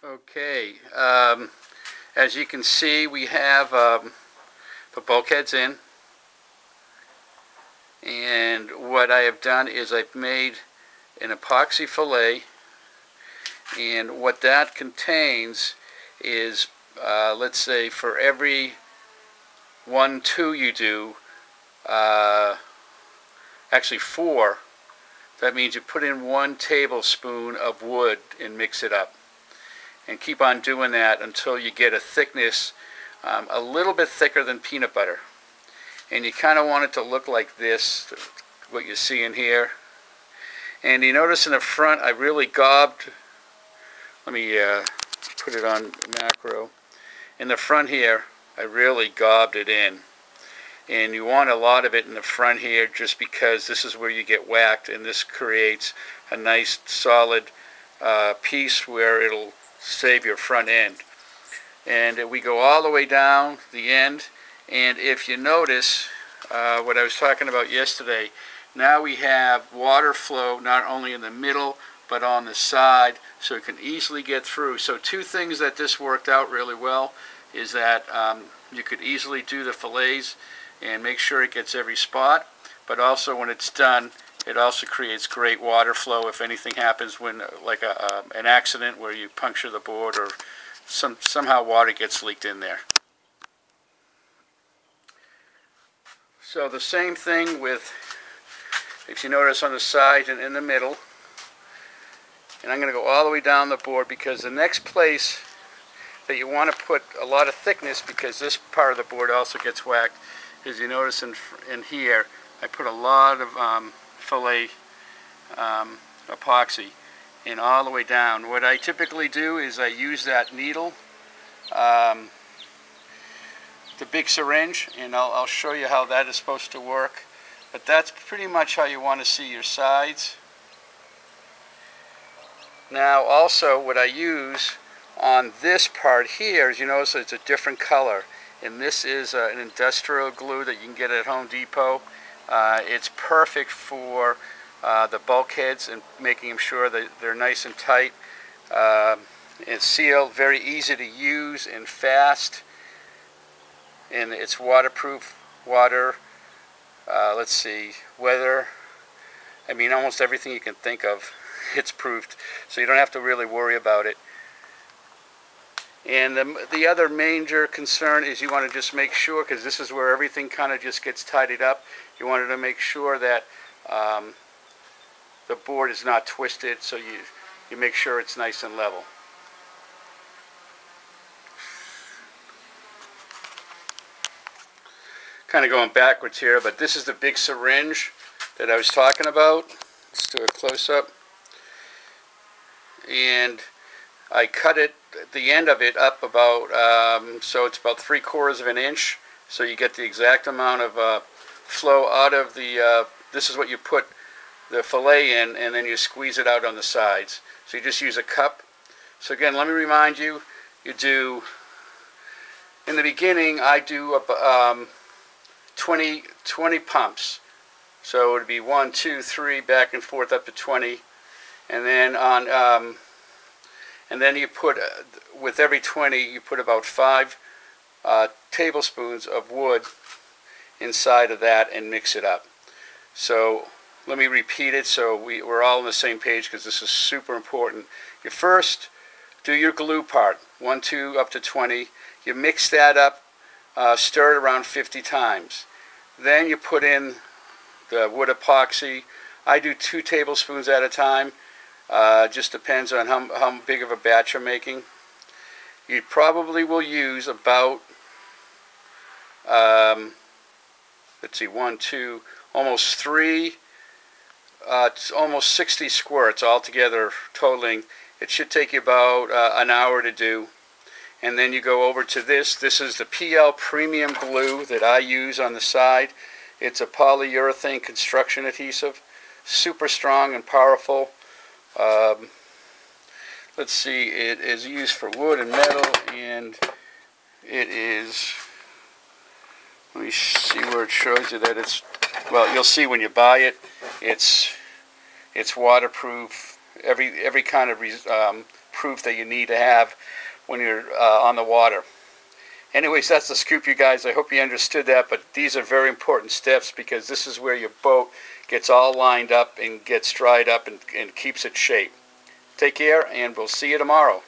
Okay, as you can see, we have the bulkheads in, and what I have done is I've made an epoxy fillet, and what that contains is, let's say for every 1-2 you do, actually 4, that means you put in 1 tablespoon of wood and mix it up. And keep on doing that until you get a thickness a little bit thicker than peanut butter. And you kind of want it to look like this, what you see in here. And you notice in the front I really gobbed, let me put it on macro. In the front here I really gobbed it in. And you want a lot of it in the front here just because this is where you get whacked, and this creates a nice solid piece where it'll save your front end. And we go all the way down the end, and if you notice what I was talking about yesterday, now we have water flow not only in the middle but on the side, so it can easily get through. So 2 things that this worked out really well is that you could easily do the fillets and make sure it gets every spot, but also when it's done it also creates great water flow if anything happens when, like an accident where you puncture the board or somehow water gets leaked in there. So the same thing with, if you notice on the side and in the middle, and I'm going to go all the way down the board because the next place that you want to put a lot of thickness, because this part of the board also gets whacked, is you notice in here I put a lot of fillet epoxy and all the way down. What I typically do is I use that needle, the big syringe, and I'll show you how that is supposed to work, but that's pretty much how you want to see your sides. Now also what I use on this part here is, you notice it's a different color, and this is an industrial glue that you can get at Home Depot. It's perfect for the bulkheads and making sure that they're nice and tight. It's sealed, very easy to use and fast, and it's waterproof, let's see, weather, I mean almost everything you can think of it's proofed, so you don't have to really worry about it. And the other major concern is you want to just make sure, because this is where everything kind of just gets tidied up, you wanted to make sure that the board is not twisted, so you make sure it's nice and level. Kind of going backwards here, but this is the big syringe that I was talking about. Let's do a close-up. And I cut it, the end of it, up about, so it's about 3/4 of an inch, so you get the exact amount of flow out of the, this is what you put the fillet in, and then you squeeze it out on the sides. So you just use a cup. So again, let me remind you, you do, in the beginning I do 20 pumps. So it would be 1, 2, 3, back and forth up to 20. And then on, and then you put, with every 20, you put about 5 tablespoons of wood inside of that and mix it up. So let me repeat it so we're all on the same page, because this is super important. You first do your glue part, 1, 2, up to 20. You mix that up, stir it around 50 times. Then you put in the wood epoxy. I do 2 tablespoons at a time. Just depends on how big of a batch you're making. You probably will use about, let's see, 1, 2, almost 3, almost 60 squirts altogether totaling. It should take you about an hour to do. And then you go over to this. This is the PL Premium Glue that I use on the side. It's a polyurethane construction adhesive, super strong and powerful. Let's see, it is used for wood and metal, and it is, let me see where it shows you that it's, well, you'll see when you buy it, it's waterproof, every kind of proof that you need to have when you're on the water. Anyways, that's the scoop, you guys. I hope you understood that, but these are very important steps because this is where your boat gets all lined up and gets dried up and keeps its shape. Take care, and we'll see you tomorrow.